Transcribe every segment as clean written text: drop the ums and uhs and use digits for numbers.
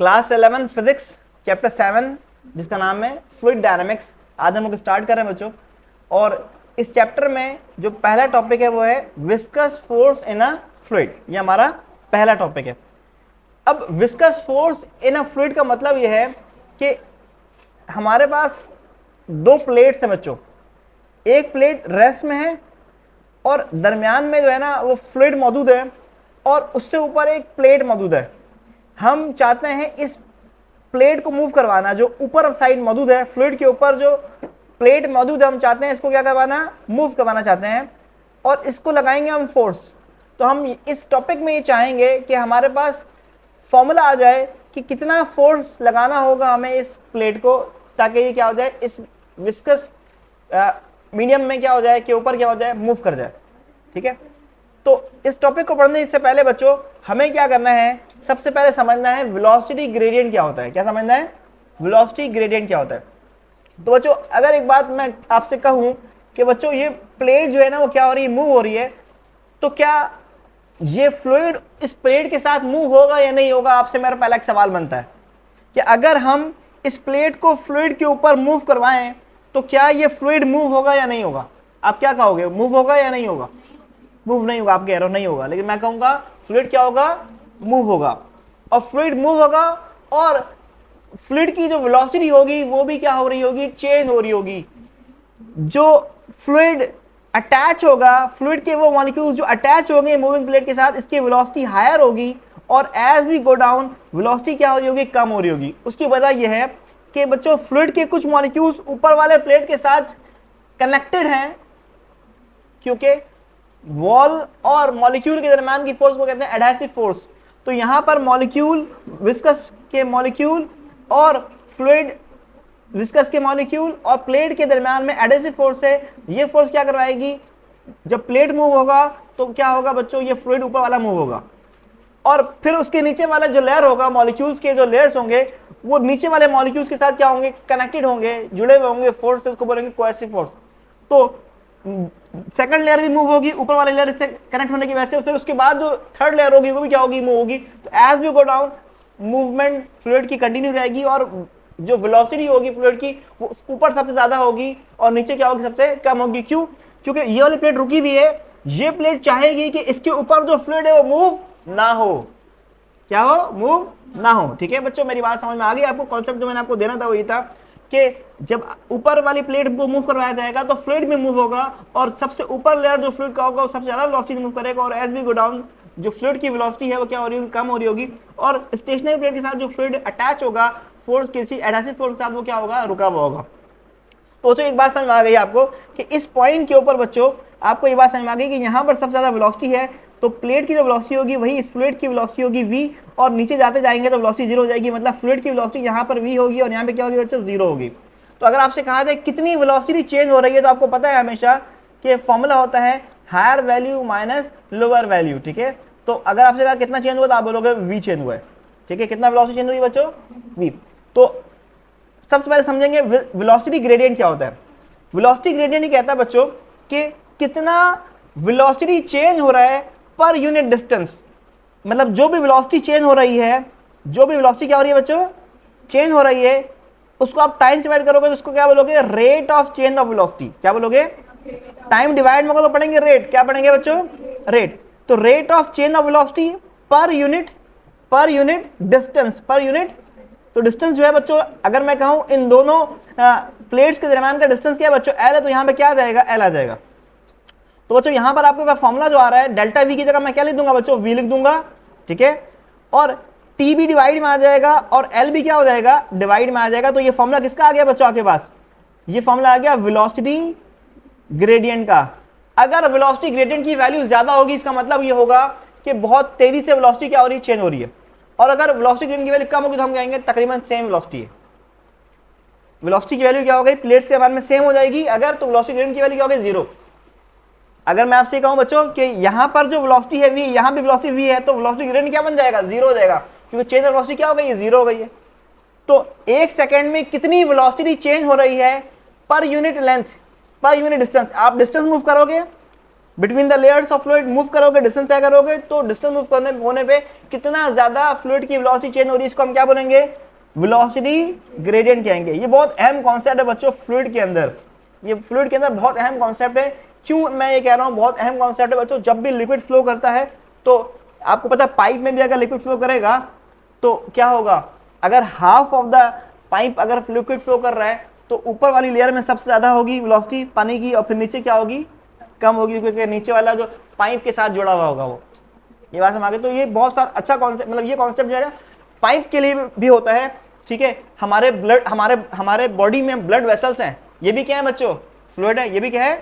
Class 11 physics chapter 7 जिसका नाम है फ्लूइड डायनामिक्स आज हम लोग स्टार्ट कर रहे हैं बच्चों। और इस चैप्टर में जो पहला टॉपिक है वो है viscous force in a fluid. ये हमारा पहला टॉपिक है। अब viscous force in a fluid का मतलब ये है कि हमारे पास दो प्लेट्स हैं बच्चों। एक प्लेट रेस्ट में है और दरमियान में जो है ना वो फ्लूइड मौजूद है और उससे ऊपर एक प्लेट मौजूद है। हम चाहते हैं इस प्लेट को मूव करवाना, जो ऊपर साइड मौजूद है फ्लूइड के ऊपर जो प्लेट मौजूद है, हम चाहते हैं इसको क्या करवाना, मूव करवाना चाहते हैं और इसको लगाएंगे हम फोर्स। तो हम इस टॉपिक में ये चाहेंगे कि हमारे पास फॉर्मूला आ जाए कि कितना फोर्स लगाना होगा हमें इस प्लेट को, ताकि ये क्या हो जाए, इस विस्कस मीडियम में क्या हो जाए कि ऊपर क्या हो जाए, मूव कर जाए। ठीक है, तो इस टॉपिक को पढ़ने से पहले बच्चों हमें क्या करना है, सबसे पहले समझना है वेलोसिटी ग्रेडियंट क्या होता है। क्या समझना है, वेलोसिटी ग्रेडियंट क्या होता है। तो बच्चों अगर एक बात मैं आपसे कहूं कि बच्चों ये प्लेट जो है ना वो क्या हो रही है, मूव हो रही है, तो क्या ये फ्लूइड इस प्लेट के साथ मूव होगा या नहीं होगा। आपसे मेरा पहला एक सवाल बनता है कि अगर हम इस प्लेट को फ्लूइड के ऊपर मूव करवाएं तो क्या ये फ्लूइड मूव होगा या नहीं होगा। आप क्या कहोगे, मूव होगा या नहीं होगा। मूव नहीं होगा, आप कह रहे हो नहीं होगा, लेकिन मैं कहूंगा फ्लूइड क्या होगा, मूव होगा। और फ्लूइड मूव होगा और फ्लूइड की जो वेलोसिटी होगी वो भी क्या हो रही होगी, चेंज हो रही होगी। जो फ्लूइड अटैच होगा, फ्लूइड के वो मॉलिक्यूल्स जो अटैच होंगे मूविंग प्लेट के साथ, इसकी वेलोसिटी हायर होगी और as we go down velocity क्या हो रही होगी, कम हो रही होगी। उसकी वजह यह है कि बच्चों फ्लूइड के कुछ मॉलिक्यूल्स ऊपर वाले प्लेट के साथ कनेक्टेड हैं, क्योंकि वॉल और मॉलिक्यूल के दरमियान की फोर्स को कहते हैं एडहेसिव फोर्स। तो यहां पर मॉलिक्यूल, विस्कस के मॉलिक्यूल और फ्लूइड, विस्कस के मॉलिक्यूल और प्लेट के दरमियान में एडहेसिव फोर्स है। ये फोर्स क्या करवाएगी, जब प्लेट मूव होगा तो क्या होगा बच्चों, ये फ्लूइड ऊपर वाला मूव होगा और फिर उसके नीचे वाला जो लेयर होगा, मॉलिक्यूल्स के जो लेयर्स होंगे वो नीचे वाले मॉलिक्यूल्स के साथ क्या होंगे, कनेक्टेड होंगे, जुड़े हुए होंगे फोर्स से, उसको बोलेंगे कोएसिव फोर्स। तो सेकंड लेयर भी मूव होगी ऊपर वाले लेयर से कनेक्ट होने की वजह से, फिर उसके बाद जो थर्ड लेयर होगी वो भी क्या होगी, मूव होगी। तो as we go down movement fluid की कंटिन्यू रहेगी और जो वेलोसिटी होगी फ्लूइड की वो ऊपर सबसे ज्यादा होगी और नीचे क्या होगी, सबसे कम होगी। क्यों, क्योंकि ये वाली प्लेट रुकी हुई है, ये प्लेट चाहेगी कि इसके ऊपर जो फ्लूइड है वो मूव ना हो, क्या हो, मूव ना हो। ठीक है बच्चों, मेरी बात समझ में आ गई आपको। कॉन्सेप्ट जो मैंने आपको देना था वो ये था कि जब ऊपर वाली प्लेट को मूव करवाया जाएगा तो फ्लूइड में मूव होगा और सबसे ऊपर लेयर जो फ्लूइड का होगा वो सबसे ज्यादा वेलोसिटी से मूव करेगा और एज वी गो डाउन जो फ्लूइड की वेलोसिटी है वो क्या हो रही होगी, कम हो रही होगी। और स्टेशनरी प्लेट के साथ जो फ्लूइड अटैच होगा फोर्स, किसी एडहेसिव फोर्स के साथ, वो क्या होगा, रुका हुआ होगा। तो बच्चों एक बात समझ में आ गई आपको कि इस पॉइंट के ऊपर बच्चों आपको ये बात समझ में आ गई कि यहाँ पर सबसे ज्यादा वेलोसिटी है, तो प्लेट की जो वेलोसिटी होगी वही इस फ्लूइड की वेलोसिटी होगी v, और नीचे जाते जाएंगे तो वेलोसिटी जीरो हो जाएगी। मतलब फ्लूइड की वेलोसिटी यहाँ पर v होगी और यहाँ पे क्या होगी बच्चों, जीरो होगी। तो अगर आपसे कहा जाए कितनी वेलोसिटी चेंज हो रही है, तो आपको पता है हमेशा कि फॉर्मूला होता है higher value minus lower value. ठीक है, तो अगर आपसे कहा कितना चेंज हुआ तो आप बोलोगे v चेंज हुआ है। ठीक है, कितना वेलोसिटी चेंज हुई बच्चों, v। तो सबसे पहले समझेंगे वेलोसिटी ग्रेडियंट क्या होता है। वेलोसिटी ग्रेडियंट ये कहता है बच्चों कि कितना वेलोसिटी चेंज हो रहा है पर यूनिट डिस्टेंस। मतलब जो भी वेलोसिटी चेंज हो रही है, जो भी वेलोसिटी क्या हो रही है बच्चों, चेंज हो रही है, उसको आप टाइम से डिवाइड करोगे तो उसको क्या बोलोगे, rate of change of velocity. क्या बोलोगे, टाइम डिवाइड में तो पढ़ेंगे रेट, क्या पढ़ेंगे बच्चों, रेट। तो rate of change of velocity per unit distance, per unit. तो डिस्टेंस जो है बच्चों, अगर मैं कहूं इन दोनों प्लेट्स के दरमियान का डिस्टेंस क्या है बच्चों, एल है, तो यहां पे क्या आ जाएगा, एल आ जाएगा। तो बच्चों यहां पर आपके पास फॉर्मूला जो आ रहा है, डेल्टा वी की जगह मैं क्या लिख दूंगा बच्चों, वी लिख दूंगा। ठीक है, और टी भी डिवाइड में आ जाएगा और एल भी क्या हो जाएगा, डिवाइड में आ जाएगा। तो ये फॉर्मूला किसका आ गया बच्चों आपके पास, ये फॉर्मूला आ गया वेलोसिटी ग्रेडियंट का। अगर वेलोसिटी ग्रेडियंट की वैल्यू ज्यादा होगी इसका मतलब ये होगा कि बहुत तेजी से वेलोसिटी क्या हो रही है, चेंज हो रही है। और अगर वेलोसिटी ग्रेडियंट की वैल्यू कम होगी तो हम कहेंगे तकरीबन सेम वेलोसिटी है। वेलोसिटी की वैल्यू क्या हो गई, प्लेट्स के बारे में सेम हो जाएगी अगर, तो वेलोसिटी ग्रेडियंट की वैल्यू क्या हो गई, जीरो। अगर मैं आपसे कहूं बच्चों कि यहां पर जो वेलोसिटी है v, यहां भी वेलोसिटी v है, तो वेलोसिटी ग्रेडियंट क्या बन जाएगा, जीरो हो जाएगा, क्योंकि चेंज ऑफ वेलोसिटी क्या हो गई, जीरो हो गई है। तो एक सेकंड में कितनी वेलोसिटी चेंज हो रही है per unit length, per unit distance. आप डिस्टेंस मूव करोगे between the layers of fluid move करोगे, डिस्टेंस तय करोगे, तो डिस्टेंस मूव करने होने पे कितना ज्यादा फ्लूइड की वेलोसिटी चेंज हो रही है, इसको हम क्या बोलेंगे, वेलोसिटी ग्रेडियंट कहेंगे। ये बहुत अहम कॉन्सेप्ट है बच्चों फ्लूइड के अंदर, ये फ्लूइड के अंदर बहुत अहम कॉन्सेप्ट है। क्यों मैं ये कह रहा हूँ बहुत अहम कॉन्सेप्ट है बच्चों, जब भी लिक्विड फ्लो करता है तो आपको पता है पाइप में भी अगर लिक्विड फ्लो करेगा तो क्या होगा, अगर हाफ ऑफ द पाइप अगर लिक्विड फ्लो कर रहा है तो ऊपर वाली लेयर में सबसे ज्यादा होगी वेलोसिटी पानी की, और फिर नीचे क्या होगी, कम होगी, क्योंकि नीचे वाला जो पाइप के साथ जुड़ा हुआ होगा वो। ये बात समझ। तो ये बहुत सारा अच्छा कॉन्सेप्ट, मतलब ये कॉन्सेप्ट जो है पाइप के लिए भी होता है, ठीक है। हमारे ब्लड हमारे बॉडी में ब्लड वेसल्स हैं, ये भी क्या है बच्चों, फ्लूइड है, ये भी क्या है,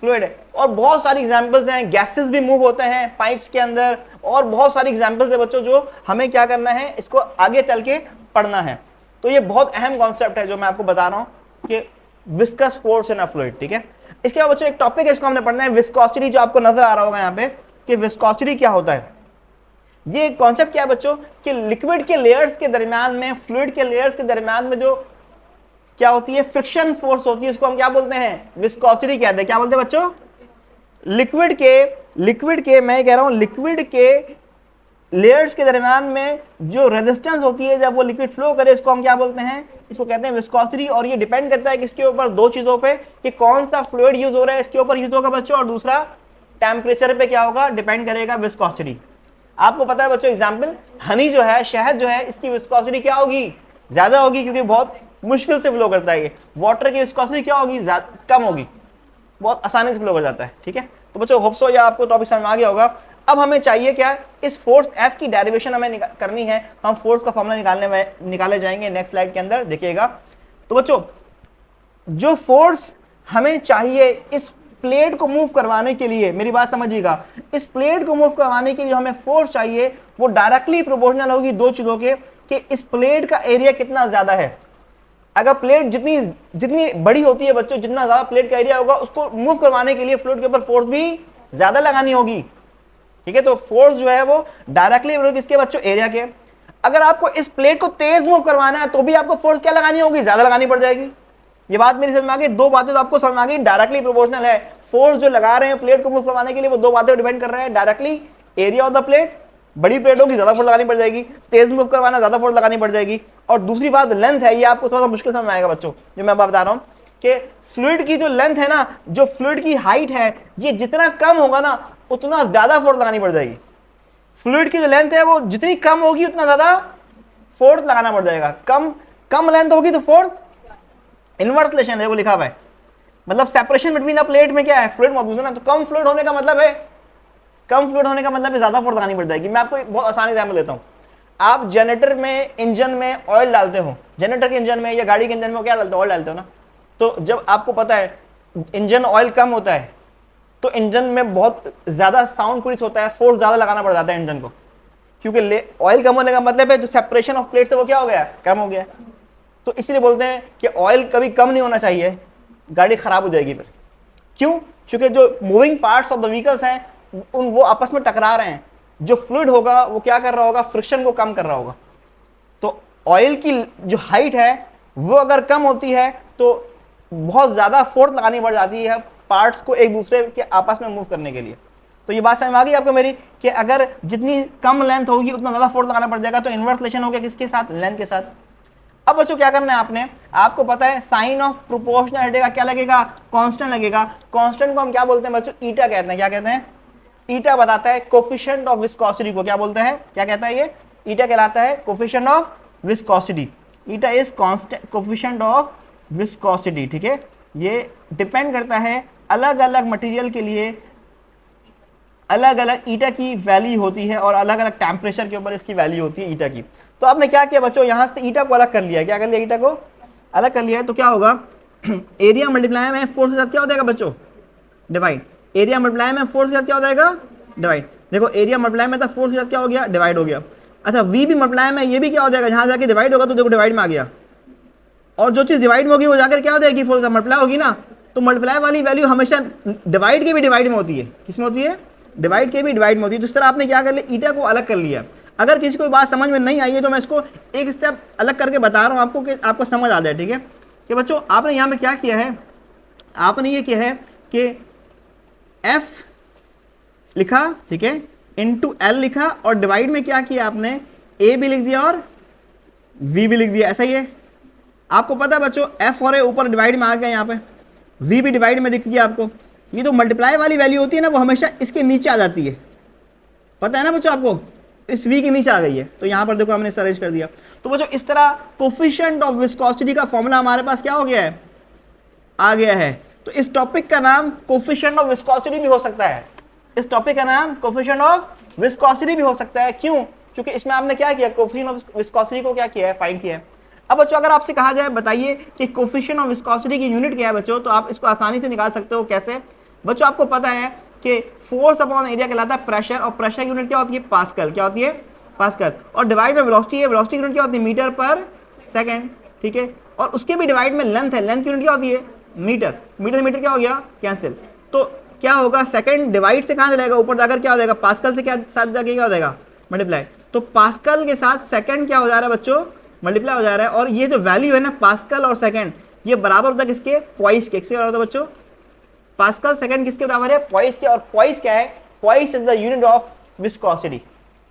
फ्लूइड है। और बहुत सारी एग्जांपल्स हैं, गैसेस भी मूव होते हैं पाइप्स के अंदर, और बहुत सारी एग्जांपल्स है बच्चों जो हमें क्या करना है, इसको आगे चल के पढ़ना है। तो ये बहुत अहम कॉन्सेप्ट है जो मैं आपको बता रहा हूँ कि viscous force in a fluid, ठीक है। इसके बाद बच्चों एक टॉपिक है, इसको हमने पढ़ना है विस्कोसिटी, जो आपको नजर आ रहा होगा यहाँ पे कि विस्कोसिटी क्या होता है। ये कॉन्सेप्ट क्या है बच्चों कि लिक्विड के लेयर्स के दरमियान में, फ्लूइड के लेयर्स के दरमियान में जो क्या होती है, फ्रिक्शन फोर्स होती है, उसको हम क्या बोलते हैं, विस्कोसिटी कहते हैं। क्या बोलते हैं बच्चों, लिक्विड के मैं कह रहा हूं लिक्विड के लेयर्स के दरमियान में जो रेजिस्टेंस होती है जब वो लिक्विड फ्लो करे, इसको हम क्या बोलते हैं, इसको कहते हैं विस्कोसिटी। और ये डिपेंड करता है किसके ऊपर, दो चीजों पे, कि कौन सा फ्लूइड यूज हो रहा है इसके ऊपर यूज होगा बच्चों, और दूसरा टेम्परेचर पे क्या होगा, डिपेंड करेगा विस्कोसिटी। आपको पता है बच्चों एग्जाम्पल, हनी जो है, शहद जो है, इसकी विस्कोसिटी क्या होगी, ज्यादा होगी, क्योंकि बहुत मुश्किल से फ्लो करता है ये। वाटर की विस्कोसिटी क्या होगी, कम होगी, बहुत आसानी से फ्लो कर जाता है, ठीक है। तो बच्चों होप सो या आपको टॉपिक समझ में आ गया होगा। अब हमें चाहिए क्या, इस फोर्स F की डेरिवेशन हमें करनी है, हम फोर्स का फॉर्मूला निकाले जाएंगे नेक्स्ट स्लाइड के अंदर, देखिएगा। तो बच्चों जो फोर्स हमें चाहिए इस प्लेट को मूव करवाने के लिए, मेरी बात समझिएगा, इस प्लेट को मूव करवाने के लिए हमें फोर्स चाहिए, वो डायरेक्टली प्रोपोर्शनल होगी दो चीजों के, कि इस प्लेट का एरिया कितना ज्यादा है। अगर प्लेट जितनी बड़ी होती है बच्चों, जितना ज्यादा प्लेट का एरिया होगा, उसको मूव करवाने के लिए फ्लूइड के ऊपर फोर्स भी ज्यादा लगानी होगी, ठीक है। तो फोर्स जो है वो डायरेक्टली किसके बच्चों, एरिया के। अगर आपको इस प्लेट को तेज मूव करवाना है तो भी आपको फोर्स क्या लगानी होगी, ज्यादा लगानी पड़ जाएगी। ये बात मेरी समझ में आ गई, दो बातें तो आपको समझ में आ गई, डायरेक्टली प्रोपोर्शनल है। फोर्स जो लगा रहे हैं प्लेट को मूव करवाने के लिए, वो दो बातें डिपेंड कर रहे हैं, directly area of the plate, बड़ी प्लेट होगी ज्यादा फोर्स लगानी पड़ जाएगी, तेज मूव करवाना ज्यादा फोर्स लगानी पड़ जाएगी। और दूसरी बात लेंथ है, ये आपको थोड़ा सा मुश्किल समझ में आएगा बच्चों, जो मैं बता रहा हूं कि फ्लूइड की जो लेंथ है ना, जो फ्लूइड की हाइट है, ये जितना कम होगा ना उतना ज्यादा फोर्स लगानी पड़ जाएगी। फ्लूइड की जो लेंथ है वो जितनी कम होगी उतना ज्यादा फोर्स लगाना पड़ जाएगा। कम लेंथ होगी तो फोर्स इनवर्स रिलेशन है, वो लिखा हुआ है, मतलब सेपरेशन बिटवीन द प्लेट में क्या है, फ्लूइड मौजूद है ना, तो कम फ्लूइड होने का मतलब है ज्यादा फोर्स लगानी पड़ जाएगी। मैं आपको एक बहुत आसान एग्जांपल देता हूं। आप जनरेटर में, इंजन में ऑयल डालते हो, जनरेटर के इंजन में या गाड़ी के इंजन में क्या डालते हो, ऑयल डालते हो ना। तो जब आपको पता है इंजन ऑयल कम होता है तो इंजन में बहुत ज्यादा साउंड प्रोड्यूस होता है, फोर्स ज्यादा लगाना पड़ जाता है इंजन को, क्योंकि ऑयल कम होने का मतलब है जो सेपरेशन ऑफ प्लेट से वो क्या हो गया, कम हो गया। तो इसलिए बोलते हैं कि ऑयल कभी कम नहीं होना चाहिए, गाड़ी खराब हो जाएगी फिर। क्यों, क्योंकि जो moving parts of the vehicles हैं वो आपस में टकरा रहे हैं, जो फ्लूइड होगा वो क्या कर रहा होगा, फ्रिक्शन को कम कर रहा होगा। तो ऑयल की जो हाइट है वो अगर कम होती है तो बहुत ज्यादा फोर्स लगानी पड़ जाती है पार्ट्स को एक दूसरे के आपस में मूव करने के लिए। तो ये बात समझ में आ गई आपको मेरी, कि अगर जितनी कम लेंथ होगी उतना ज्यादा फोर्स लगाना पड़ जाएगा। तो इनवर्स रिलेशन हो गया किसके साथ, लेंथ के साथ। अब बच्चों क्या करना है आपने, आपको पता है साइन ऑफ प्रोपोर्शनलिटी का क्या लगेगा, कांस्टेंट लगेगा। कांस्टेंट को हम क्या बोलते हैं बच्चों, ईटा कहते हैं। क्या कहते हैं, ईटा बताता है कोफिशिएंट ऑफ विस्कोसिटी को। क्या बोलते हैं, क्या कहता है ये, ईटा कहलाता है coefficient of viscosity. Eta is constant coefficient of viscosity, ठीक है। ये डिपेंड करता है अलग अलग मटेरियल के लिए अलग अलग ईटा की वैल्यू होती है, और अलग अलग टेम्परेचर के ऊपर इसकी वैल्यू होती है ईटा की। तो आपने क्या किया बच्चों, यहां से ईटा को अलग कर लिया। क्या कर लिया, ईटा को अलग कर लिया है। तो क्या होगा, एरिया मल्टीप्लाई में फोर्स के साथ क्या हो जाएगा बच्चों, डिवाइड। एरिया मल्टीप्लाई में फोर्स के साथ क्या हो जाएगा, डिवाइड। देखो एरिया मल्टीप्लाई में था, फोर्स के साथ क्या हो गया, डिवाइड हो गया। अच्छा वी भी मल्टीप्लाई में, ये भी क्या हो जाएगा, जहां जाके डिवाइड होगा तो देखो डिवाइड में आ गया, और जो चीज डिवाइड में होगी वो जाकर क्या हो जाएगी, फोर्स का मल्टीप्लाई होगी ना। तो मल्टीप्लाई वाली वैल्यू हमेशा डिवाइड के भी डिवाइड में होती है। किसमें होती है, डिवाइड के भी डिवाइड में होती है। तो इस तरह आपने क्या कर लिया, ईटा को अलग कर लिया। अगर किसी को बात समझ में नहीं आई है तो मैं इसको एक स्टेप अलग करके बता रहा हूं आपको, कि आपको समझ आ जाए, ठीक है। कि बच्चों आपने यहां पे क्या किया है, आपने ये किया है कि F लिखा, ठीक है, इनटू एल लिखा, और डिवाइड में क्या किया आपने, ए भी लिख दिया और वी भी लिख दिया, ऐसा ही है। आपको पता है बच्चों एफ और ए ऊपर डिवाइड में आ गया, यहाँ पे वी भी डिवाइड में दिख गया आपको। ये जो मल्टीप्लाई वाली वैल्यू होती है ना, वो हमेशा इसके नीचे आ जाती है, पता है ना बच्चों आपको, इस v के नीचे आ गई है, तो यहाँ पर देखो हमने इसे अरेंज कर दिया। तो बच्चों इस तरह कोफिशिएंट ऑफ विस्कोसिटी का फॉर्मूला हमारे पास क्या हो गया है, आ गया है। तो इस टॉपिक का नाम कोफिशिएंट ऑफ विस्कोसिटी भी हो सकता है, इस टॉपिक का नाम कोफिशिएंट ऑफ विस्कोसिटी भी हो सकता है। क्यों? क्योंकि इसमें आपने क्या किया, कोफिशिएंट ऑफ विस्कोसिटी को क्या किया है, फाइंड किया है। अब बच्चों अगर आपसे कहा जाए बताइए कि कोफिशिएंट ऑफ विस्कोसिटी की यूनिट क्या है बच्चों, तो आप इसको आसानी से निकाल सकते हो। कैसे बच्चों? आपको पता है कि फोर्स अपॉन एरिया कहलाता है प्रेशर, और प्रेशर की यूनिट क्या होती है, पास्कल। क्या होती है, पास्कल। और डिवाइड में वेलोसिटी है, वेलोसिटी की यूनिट क्या होती है, मीटर पर सेकंड, ठीक है। और उसके भी डिवाइड में लेंथ है, लेंथ की यूनिट क्या होती है, मीटर। मीटर से मीटर क्या हो गया, कैंसिल। तो क्या होगा, सेकंड डिवाइड से कहाँ जाएगा, ऊपर जाकर क्या हो जाएगा, पास्कल से क्या साथ जाके क्या हो जाएगा, मल्टीप्लाई। तो पास्कल के साथ सेकंड क्या हो जा रहा है बच्चों, मल्टीप्लाई हो जा रहा है। और ये जो वैल्यू है ना, पास्कल और सेकंड, ये बराबर होता है किसके, पॉइस के। किसके बराबर होता है बच्चों, पास्कल सेकंड किसके बराबर है, पॉइस के। और पॉइस क्या है, poised is the unit of viscosity,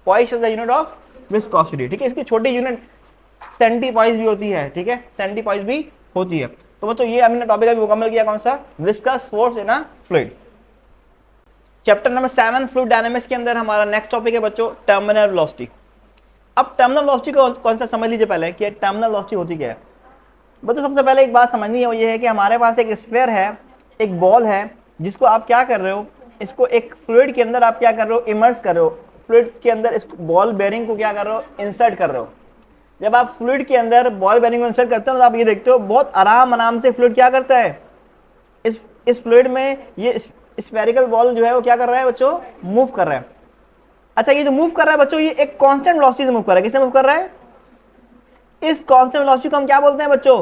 poised is the unit of viscosity, ठीक है। इसकी छोटी यूनिट सेंटीपॉइस भी होती है, ठीक है, सेंटीपॉइस भी होती है। तो बच्चों ये हमने टॉपिक अभी मुकम्मल किया, कौन सा, viscous force in a fluid. Chapter number 7 fluid dynamics के अंदर हमारा नेक्स्ट टॉपिक है बच्चों टर्मिनल वेलोसिटी। अब टर्मिनल वेलोसिटी को कौन सा समझ लीजिए पहले कि टर्मिनल वेलोसिटी होती क्या है। बच्चों सबसे पहले एक बात समझनी है, वो ये है कि हमारे पास एक स्फीयर है, एक बॉल है, जिसको आप क्या कर रहे हो, इसको एक फ्लूइड के अंदर आप क्या कर रहे हो, इमर्स कर रहे हो। फ्लूइड के अंदर इस बॉल बेयरिंग को क्या कर रहे हो, इंसर्ट कर रहे हो। जब आप फ्लूइड के अंदर बॉल बेयरिंग को इंसर्ट करते हो तो आप ये देखते हो बहुत आराम से फ्लूइड क्या करता है, इस फ्लूइड में ये स्फेरिकल बॉल जो है वो क्या कर रहा है बच्चों, मूव कर रहा है। अच्छा, ये जो मूव कर रहा है बच्चों, ये एक कांस्टेंट वेलोसिटी से मूव कर रहा है। किससे मूव कर रहा है, इस कांस्टेंट वेलोसिटी को हम क्या बोलते हैं बच्चों,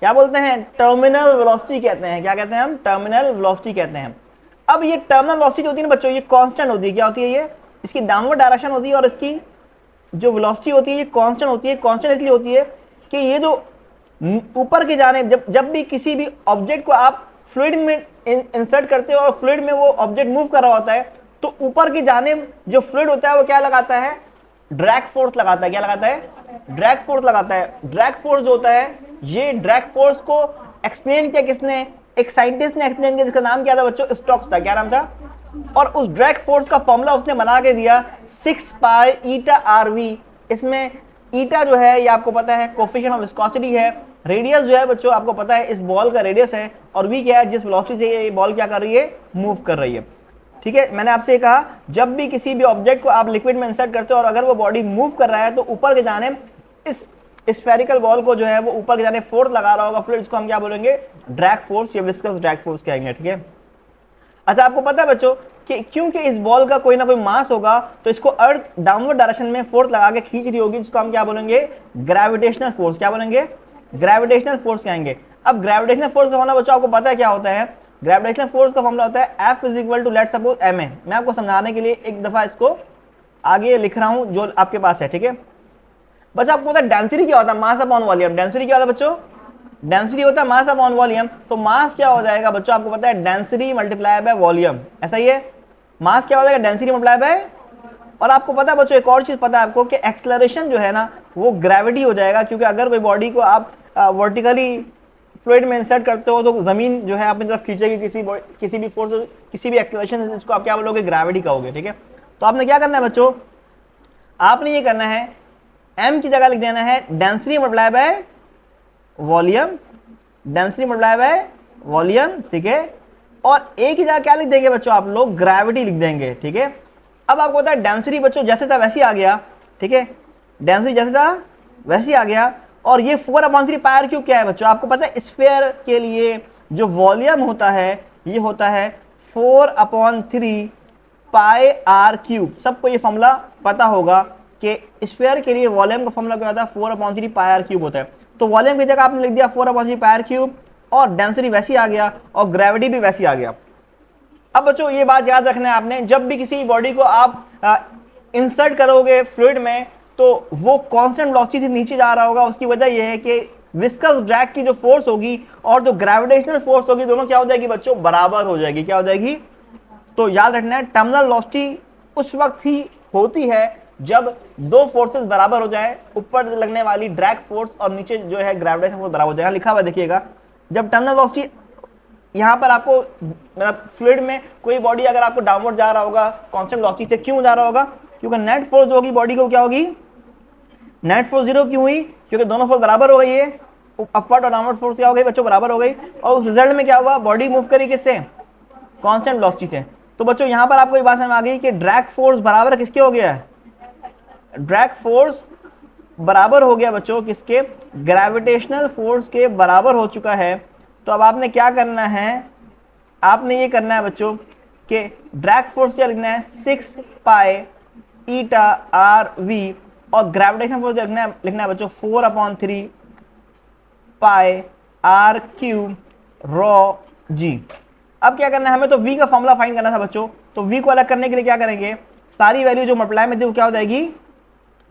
क्या बोलते हैं, टर्मिनल वेलोसिटी कहते हैं। क्या कहते हैं हम, टर्मिनल वेलोसिटी कहते हैं। अब ये टर्मिनल वेलोसिटी होती है ना बच्चों, ये कांस्टेंट होती है। क्या होती है, ये इसकी डाउनवर्ड डायरेक्शन होती है, और इसकी जो वेलोसिटी होती है ये कांस्टेंट होती है। कांस्टेंट इसलिए होती है कि ये जो ऊपर की जानिब जब भी किसी भी ऑब्जेक्ट को आप फ्लूइड में इंसर्ट करते हो और फ्लूइड में वो ऑब्जेक्ट मूव कर रहा होता है, तो ऊपर की जानिब जो फ्लूइड होता है वो क्या लगाता है, ड्रैग फोर्स लगाता है। क्या लगाता है, ड्रैग फोर्स लगाता है। ड्रैग फोर्स जो होता है, ये ड्रैग फोर्स को एक्सप्लेन किया किसने, एक साइंटिस्ट ने एक्सप्लेन किया, जिसका नाम क्या था बच्चों, स्टोक्स था। क्या नाम था, और उस ड्रैग फोर्स का फॉर्मूला उसने बना के दिया 6 पाई ईटा आरवी। इसमें ईटा जो है ये आपको पता है कोफिशिएंट ऑफ विस्कोसिटी है, रेडियस जो है बच्चों आपको पता है इस बॉल का रेडियस है, और वी क्या है, जिस वेलोसिटी से ये बॉल क्या कर रही है, मूव कर रही है, ठीक है। मैंने आपसे कहा जब भी किसी भी ऑब्जेक्ट को आप लिक्विड में इंसर्ट करते हो और अगर वो बॉडी मूव कर रहा है तो ऊपर के जाने इस स्फेरिकल बॉल को जो है वो ऊपर के जाने फोर्स लगा रहा होगा फ्लूइड, इसको हम क्या बोलेंगे, ड्रैग फोर्स या विस्कस ड्रैग फोर्स कहेंगे, ठीक है। अच्छा, आपको पता है बच्चों कि क्योंकि इस बॉल का कोई ना कोई मास होगा तो इसको अर्थ डाउनवर्ड डायरेक्शन में फोर्स लगा के खींच रही होगी, जिसको हम क्या बोलेंगे, ग्रेविटेशनल फोर्स। क्या बोलेंगे, ग्रेविटेशनल फोर्स कहेंगे। अब ग्रेविटेशनल फोर्स का फॉर्मूला बच्चों आपको पता है क्या होता है, ग्रेविटेशनल फोर्स का फॉर्मूला होता है F is let suppose ma। मैं आपको समझाने के लिए एक दफा इसको आगे लिख रहा हूं जो आपके पास है, ठीक है। बस आपको पता है डेंसिटी क्या होता है, मास अपॉन वॉल्यूम। डेंसिटी क्या होता है बच्चों, डेंसिटी होता है मास अपॉन वॉल्यूम। तो मास क्या हो जाएगा बच्चों, आपको पता है डेंसिटी मल्टीप्लाई बाय वॉल्यूम, ऐसा ही है। मास क्या हो जाएगा, डेंसिटी मल्टीप्लाई बाय, और आपको पता है बच्चों एक और चीज पता है आपको कि एक्सेलरेशन जो है ना वो ग्रेविटी हो जाएगा, क्योंकि अगर कोई बॉडी को आप वर्टिकली फ्लूइड में इंसर्ट करते हो तो जमीन जो है अपनी तरफ खींचेगी किसी भी फोर्स, किसी भी एक्सेलरेशन, इसको आप क्या बोलोगे, ग्रेविटी कहोगे, ठीक है। तो आपने क्या करना है बच्चों, आपने ये करना है m की जगह लिख देना है density multiply by volume, density multiply by volume, ठीक है। और a की जगह क्या लिख देंगे बच्चों आप लोग, ग्रेविटी लिख देंगे, ठीक है। अब आपको पता है डेंसिटी बच्चों जैसे था वैसे आ गया, ठीक है, डेंसिटी जैसे था वैसे आ गया। और ये 4/3 पाई क्यूब क्या है बच्चों, आपको पता है स्फीयर के लिए जो वॉल्यूम होता है ये होता है 4/3 पाई r क्यूब। सबको ये फॉर्मूला पता होगा कि स्फीयर के लिए वॉल्यूम का फॉर्मूला क्या होता है, 4/3 पाई r क्यूब होता है। तो वॉल्यूम की जगह आपने लिख दिया 4/3 पाई r क्यूब, और डेंसिटी वैसी आ गया और ग्रेविटी भी वैसी आ गया। अब बच्चों ये बात याद रखना है आपने, जब भी किसी बॉडी को आप इंसर्ट करोगे फ्लूइड में तो वो कांस्टेंट वेलोसिटी से नीचे जा रहा होगा। उसकी वजह यह है कि विस्कस ड्रैग की जो फोर्स होगी और जो ग्रेविटेशनल फोर्स होगी दोनों क्या हो जाएगी बच्चों, बराबर हो जाएगी। क्या हो जाएगी, तो याद रखना है टर्मिनल वेलोसिटी उस वक्त ही होती है जब दो फोर्सेस बराबर हो जाए, ऊपर लगने वाली ड्रैग फोर्स और नीचे जो है ग्रेविटेशन फोर्स बराबर हो जाएगा। लिखा हुआ देखिएगा, जब टर्मिनल वेलोसिटी यहाँ पर आपको मतलब फ्लूइड में कोई बॉडी अगर आपको डाउनवर्ड जा रहा होगा कांस्टेंट वेलोसिटी से, क्यों जा रहा होगा? क्योंकि नेट फोर्स जो होगी बॉडी को क्या होगी? नेट फोर्स जीरो क्यों हुई? क्योंकि दोनों फोर्स बराबर हो गई है, अपवर्ड और डाउनवर्ड फोर्स क्या हो गई बच्चों? बराबर हो गई। और उस रिजल्ट में क्या हुआ? बॉडी मूव करी किससे? कांस्टेंट वेलोसिटी से। तो बच्चों यहाँ पर आपको ये बात समझ आ गई कि ड्रैग फोर्स बराबर किसके हो गया है? ड्रैग फोर्स बराबर हो गया बच्चों किसके? ग्रेविटेशनल फोर्स के बराबर हो चुका है। तो अब आपने क्या करना है? आपने ये करना है बच्चों कि ड्रैग फोर्स क्या लिखना है? 6 पाई ईटा आर वी, और ग्रेविटेशन फोर्स लिखना है बच्चों 4/3 पाई आर क्यूब रॉ जी। अब क्या करना है हमें? तो v का फॉर्मूला फाइंड करना था बच्चों। तो v को अलग करने के लिए क्या करेंगे? सारी वैल्यू जो मल्टीप्लाई में थी वो क्या हो जाएगी?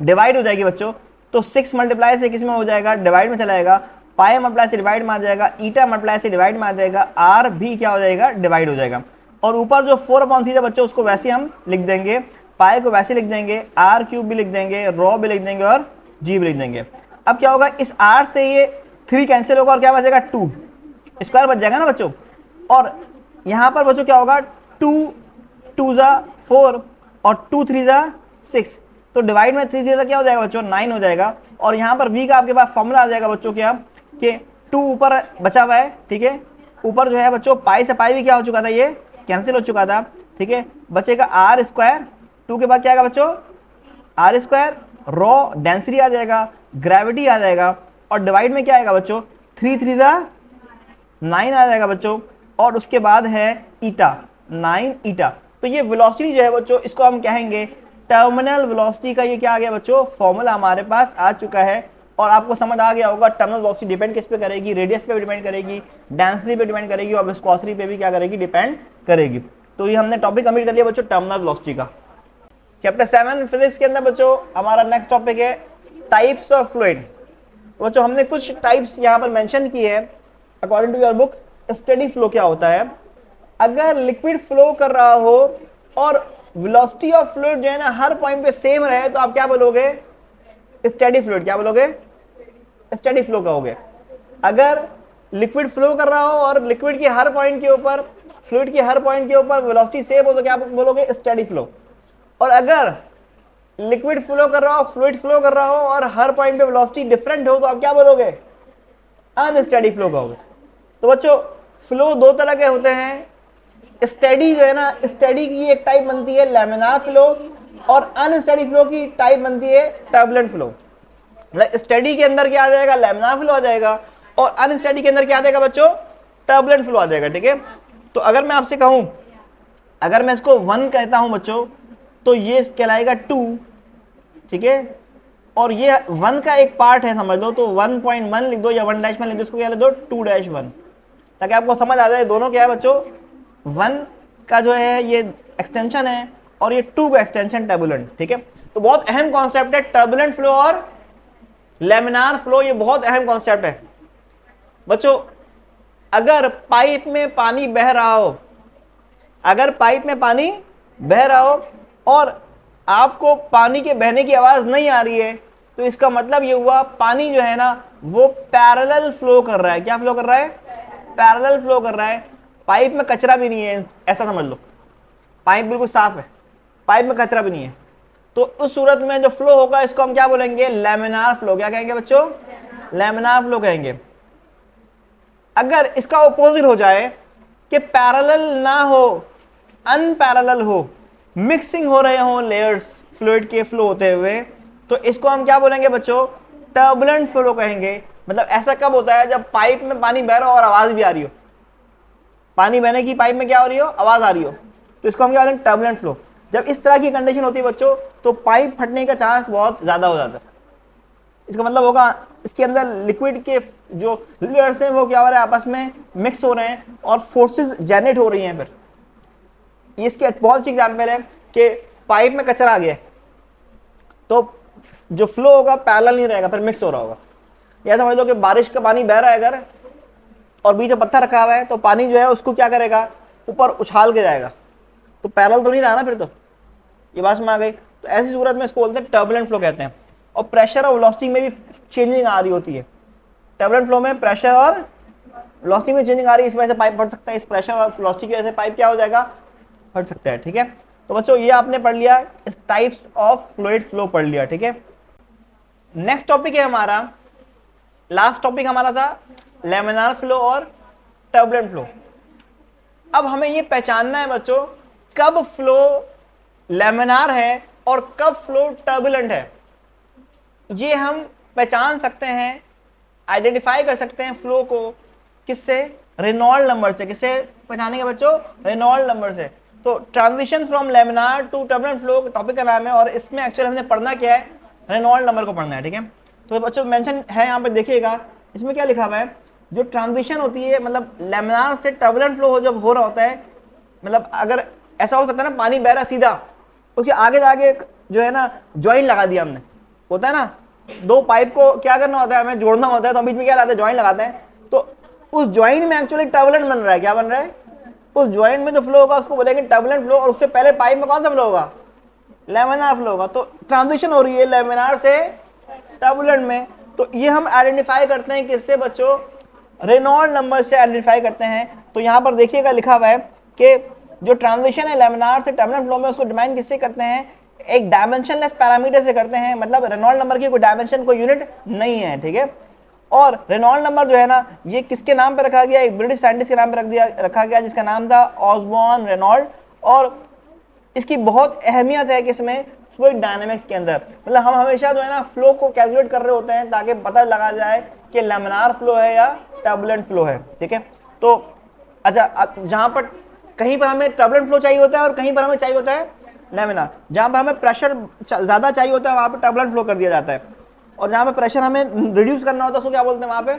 डिवाइड हो जाएगी बच्चों। तो 6 मल्टीप्लाई से किस में हो जाएगा? डिवाइड में चला जाएगा। पाई मल्टीप्लाई से डिवाइड में आ जाएगा, ईटा मल्टीप्लाई से डिवाइड में आ जाएगा, आर भी क्या हो जाएगा? डिवाइड हो जाएगा। और ऊपर जो 4/3 है बच्चों उसको वैसे हम लिख देंगे, पाई को वैसे लिख देंगे, आर क्यूब भी लिख देंगे, रॉ भी लिख देंगे और जी भी लिख देंगे। अब क्या होगा? इस आर से ये 3 कैंसिल होगा और क्या बचेगा? 2 स्क्वायर बच जाएगा ना बच्चों। और यहाँ पर बच्चों क्या होगा? 2 2 ज़ा 4 और 2 3 ज़ा 6, तो डिवाइड में 3 3 क्या हो जाएगा बच्चों? 9 हो जाएगा। और यहाँ पर v का आपके पास फॉर्मूला आ जाएगा बच्चों क्या कि 2 ऊपर बचा हुआ है, ठीक है। ऊपर जो है बच्चों पाई से पाई भी क्या हो चुका था? ये कैंसिल हो चुका था, ठीक है। बचेगा आर स्क्वायर, 2 के बाद क्या आएगा बच्चों? आर स्क्वायर, रॉ डेंसिटी आ जाएगा, ग्रेविटी आ जाएगा, और डिवाइड में क्या आएगा बच्चों? 3 3 ज़ा 9 आ जाएगा बच्चों। और उसके बाद है ईटा, 9 ईटा। तो ये वेलोसिटी जो है बच्चों इसको हम कहेंगे टर्मिनल वेलोसिटी का। ये क्या आ गया बच्चों? फॉर्मूला हमारे पास आ चुका है। और आपको समझ आ गया होगा टर्मिनल वेलोसिटी डिपेंड किस पे करेगी? रेडियस पे डिपेंड करेगी, डेंसिटी पे डिपेंड करेगी, और विस्कोसिटी पे भी क्या करेगी? डिपेंड करेगी। तो ये हमने टॉपिक कंप्लीट कर लिया बच्चों टर्मिनल वेलोसिटी का। चैप्टर 7 फिजिक्स के अंदर बच्चों हमारा नेक्स्ट टॉपिक है टाइप्स ऑफ फ्लूइड। बच्चों हमने कुछ टाइप्स यहाँ पर मेंशन की है according to your book. Steady flow क्या होता है? अगर लिक्विड फ्लो कर रहा हो और वेलोसिटी ऑफ फ्लूइड जो है ना हर पॉइंट पे सेम रहे तो आप क्या बोलोगे? Steady fluid. क्या बोलोगे? स्टेडी फ्लो कहोगे। अगर लिक्विड फ्लो कर रहा हो और लिक्विड की हर पॉइंट के ऊपर, फ्लूइड की हर पॉइंट के ऊपर वेलोसिटी सेम हो तो क्या बोलोगे? Steady flow. और अगर लिक्विड फ्लो कर रहा हो, फ्लूइड फ्लो कर रहा हो और हर पॉइंट पे वेलोसिटी डिफरेंट हो तो आप क्या बोलोगे? अनस्टेडी फ्लो कहोगे। तो बच्चों फ्लो दो तरह के होते हैं। स्टेडी जो है ना, स्टेडी की एक टाइप बनती है लैमिनार फ्लो, और अनस्टेडी फ्लो की टाइप बनती है टर्बुलेंट फ्लो। मतलब स्टेडी के अंदर क्या आ जाएगा? लैमिनार फ्लो आ जाएगा, और अनस्टेडी के अंदर क्या आ जाएगा बच्चों? टर्बुलेंट फ्लो आ जाएगा, ठीक है। तो अगर मैं आपसे कहूं, अगर मैं इसको 1 कहता हूं बच्चों तो ये कहलाएगा 2, ठीक है। और ये 1 का एक पार्ट है समझ लो, तो 1.1 लिख दो या 1-1 लिख दो, इसको क्या लिख दो? 2-1, ताकि आपको समझ आ जाए दोनों क्या है बच्चों। 1 का जो है ये एक्सटेंशन है और ये 2 का एक्सटेंशन टर्बुलेंट, ठीक है। तो बहुत अहम कॉन्सेप्ट है टर्बुलेंट फ्लो और लैमिनार फ्लो, ये बहुत अहम कॉन्सेप्ट है बच्चों। अगर पाइप में पानी बह रहा हो, अगर पाइप में पानी बह रहा हो और आपको पानी के बहने की आवाज नहीं आ रही है, तो इसका मतलब ये हुआ पानी जो है ना वो पैरेलल फ्लो कर रहा है। क्या फ्लो कर रहा है? पैरेलल फ्लो कर रहा है। पाइप में कचरा भी नहीं है, ऐसा समझ लो। पाइप बिल्कुल साफ है, पाइप में कचरा भी नहीं है। तो उस सूरत में जो फ्लो होगा इसको हम क्या बोलेंगे? Laminar flow. क्या कहेंगे बच्चों? लैमिनार फ्लो कहेंगे। अगर इसका ऑपोजिट हो जाए कि पैरेलल ना हो, अनपैरेलल हो, मिक्सिंग हो रहे हो लेयर्स फ्लूइड के फ्लो होते हुए, तो इसको हम क्या बोलेंगे बच्चों? टर्बुलेंट फ्लो कहेंगे। मतलब ऐसा कब होता है? जब पाइप में पानी बह रहा हो और आवाज भी आ रही हो। पानी बहने की पाइप में क्या हो रही हो? आवाज आ रही हो, तो इसको हम क्या बोलेंगे? Turbulent flow. जब इस तरह की कंडीशन होती है बच्चों तो पाइप फटने का चांस बहुत ज्यादा हो जाता है। इसका मतलब होगा इसके अंदर लिक्विड के जो लेयर्स हैं वो क्या हो रहा है? आपस में मिक्स हो रहे हैं और फोर्सेस जनरेट हो रही हैं। फिर इसके बहुत अच्छी एग्जाम्पल है कि पाइप में कचरा आ गया तो जो फ्लो होगा पैरेलल नहीं रहेगा, फिर मिक्स हो रहा होगा। या समझ लो कि बारिश का पानी बह रहा है अगर, और बीच में पत्थर रखा हुआ है, तो पानी जो है उसको क्या करेगा? ऊपर उछाल के जाएगा, तो पैरेलल तो नहीं रहा ना फिर, तो ये बात में आ गई। तो ऐसी सूरत में इसको बोलते हैं टर्बुलेंट फ्लो कहते हैं। और प्रेशर और वेलोसिटी में भी चेंजिंग आ रही होती है। टर्बुलेंट फ्लो में प्रेशर और वेलोसिटी में चेंजिंग आ रही है, इस वजह से पाइप फट सकता है। इस प्रेशर और वेलोसिटी की वजह से पाइप क्या हो जाएगा, फट सकता है। ठीक है, तो बच्चों ये आपने पढ़ लिया, इस टाइप्स ऑफ फ्लूइड फ्लो पढ़ लिया। ठीक है, नेक्स्ट टॉपिक है हमारा, लास्ट टॉपिक हमारा था लैमिनार फ्लो और टर्बुलेंट फ्लो। अब हमें ये पहचानना है बच्चों, कब फ्लो लैमिनार है और कब फ्लो टर्बुलेंट है। ये हम पहचान सकते हैं, आइडेंटिफाई कर सकते हैं फ्लो को, किससे, रेनॉल्ड नंबर से। किससे पहचानेंगे बच्चों, रेनॉल्ड नंबर से। तो transition from laminar to turbulent flow topic का नाम है, और इसमें एक्चुअली हमने पढ़ना क्या है, रेनॉल्ड नंबर को पढ़ना है। ठीक है, तो बच्चों मेंशन है यहाँ पे, देखिएगा इसमें क्या लिखा हुआ है, जो ट्रांजिशन होती है, मतलब लैमिनार से टर्बुलेंट फ्लो जब हो रहा होता है, मतलब अगर ऐसा हो सकता है ना, पानी बह रहा सीधा, उसके आगे जाके जो है ना ज्वाइंट लगा दिया हमने, होता है ना, दो पाइप को क्या करना होता है, हमें जोड़ना होता है, तो हम बीच में क्या लगाते हैं, ज्वाइंट लगाते हैं। तो उस ज्वाइंट में एक्चुअली टर्बुलेंट बन रहा है, क्या बन रहा है, उस ज्वाइंट में जो फ्लो होगा उसको बोलेंगे टर्बुलेंट फ्लो, और उससे पहले पाइप में कौन सा फ्लो होगा, लैमिनार फ्लो होगा। तो ट्रांजिशन हो रही है लैमिनार से टर्बुलेंट में। तो ये हम आइडेंटिफाई करते हैं किससे बच्चों, रेनॉल्ड नंबर से आइडेंटिफाई करते हैं। तो यहाँ पर देखिएगा लिखा हुआ है कि जो ट्रांजिशन है लैमिनार से टर्बुलेंट फ्लो में, उसको डिफाइन किससे करते हैं, एक डायमेंशनलेस पैरामीटर से करते हैं। मतलब रेनॉल्ड नंबर की कोई डायमेंशन, कोई यूनिट नहीं है। ठीक है, और रेनॉल्ड नंबर जो है ना, ये किसके नाम पे रखा गया, एक ब्रिटिश साइंटिस्ट के नाम पे रखा गया, जिसका नाम था ऑसबॉर्न रेनॉल्ड। और इसकी बहुत अहमियत है कि इसमें फ्लूइड डायनामिक्स के अंदर, मतलब हम हमेशा जो है ना फ्लो को कैलकुलेट कर रहे होते हैं ताकि पता लगा जाए कि लैमिनार फ्लो है या टर्बुलेंट फ्लो है। ठीक है, तो अच्छा, जहां पर कहीं पर हमें टर्बुलेंट फ्लो चाहिए होता है और कहीं पर हमें चाहिए होता है लैमिनार। जहां पर हमें प्रेशर ज्यादा चाहिए होता है वहां पर टर्बुलेंट फ्लो कर दिया जाता है, और जहां पर प्रेशर हमें रिड्यूस करना होता है उसको क्या बोलते हैं, वहां पे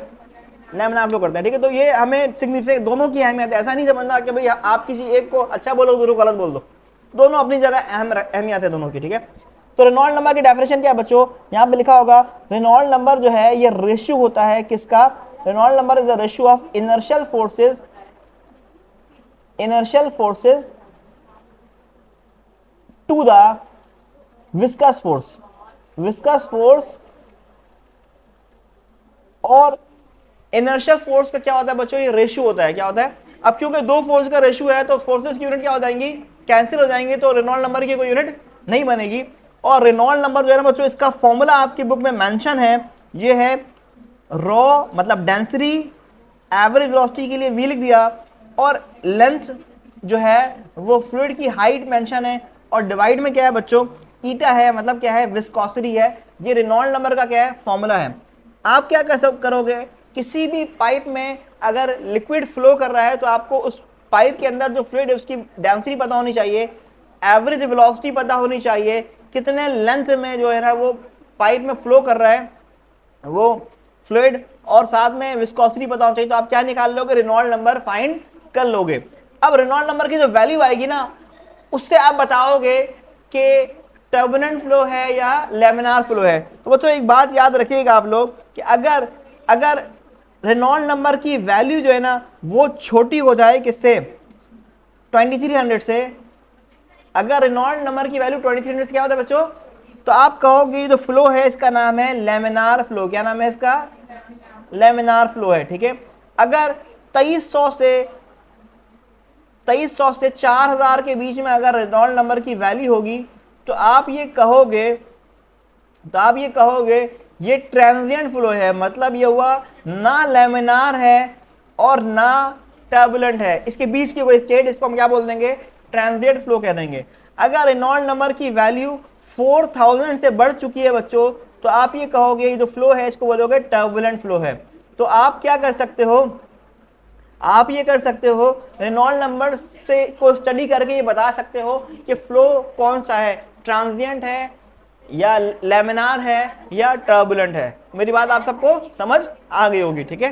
लैमिनार फ्लो करते हैं। ठीक है, तो ये हमें सिग्निफिकेंट, दोनों की अहमियत है। ऐसा नहीं समझना कि भाई आप किसी एक को अच्छा बोलो, दूसरे को गलत बोल दो, दोनों अपनी जगह अहमियत है दोनों की। ठीक है, तो रेनॉल्ड नंबर की डेफिनेशन क्या है बच्चों, यहाँ पे लिखा होगा, रेनॉल्ड नंबर जो है ये रेशियो होता है किसका, Reynold number is the ratio of inertial forces to the viscous force. और इनर्शियल फोर्स का क्या होता है बच्चों, ये रेशियो होता है। क्या होता है, अब क्योंकि दो फोर्स का रेशियो है तो फोर्सेस की यूनिट क्या हो जाएंगी, कैंसिल हो जाएंगे, तो रेनॉल्ड नंबर की कोई यूनिट नहीं बनेगी। और रेनॉल्ड नंबर जो है ना बच्चों, इसका फॉर्मूला आपकी बुक में मेंशन है, ये है रॉ, मतलब डेंसिटी, एवरेज वेलोसिटी के लिए वी लिख दिया, और लेंथ जो है वो फ्लूइड की हाइट मेंशन है, और डिवाइड में क्या है बच्चों, ईटा है, मतलब क्या है, विस्कोसिटी है। ये रेनॉल्ड नंबर का क्या है, फॉर्मूला है। आप क्या करोगे, किसी भी पाइप में अगर लिक्विड फ्लो कर रहा है तो आपको उस पाइप के अंदर जो फ्लूइड है उसकी डेंसिटी पता होनी चाहिए, एवरेज वेलोसिटी पता होनी चाहिए, कितने लेंथ में जो है ना वो पाइप में फ्लो कर रहा है वो फ्लूइड, और साथ में विस्कोसिटी पता होना चाहिए। तो आप क्या निकाल लोगे, रेनॉल्ड नंबर फाइंड कर लोगे। अब रेनॉल्ड नंबर की जो वैल्यू आएगी ना, उससे आप बताओगे कि टर्बुलेंट फ्लो है या लैमिनार फ्लो है। तो बच्चों एक बात याद रखिएगा आप लोग कि अगर रेनॉल्ड नंबर की वैल्यू जो है ना वो छोटी हो जाए किससे, 2300 से, अगर रेनॉल्ड नंबर की वैल्यू 2300 से क्या होता है बच्चों, तो आप कहोगे जो फ्लो है इसका नाम है लैमिनार फ्लो। क्या नाम है इसका, लैमिनार फ्लो है। ठीक है, अगर 2300 से 4000 के बीच में अगर रेनॉल्ड नंबर की वैल्यू होगी तो आप ये कहोगे ये ट्रांजिएंट फ्लो है। मतलब ये हुआ ना लैमिनार है और ना टर्बुलेंट है, इसके बीच की कोई स्टेट, इसको हम क्या बोल देंगे, ट्रांजिएंट फ्लो कह देंगे। अगर रेनॉल्ड नंबर की वैल्यू 4000 से बढ़ चुकी है बच्चों, तो आप ये कहोगे ये जो फ्लो है इसको बोलोगे टर्बुलेंट फ्लो है। तो आप क्या कर सकते हो, आप ये कर सकते हो, रेनॉल्ड नंबर से को स्टडी करके ये बता सकते हो कि फ्लो कौन सा है, ट्रांजिएंट है या लैमिनार है या टर्बुलेंट है। मेरी बात आप सबको समझ आ गई होगी। ठीक है।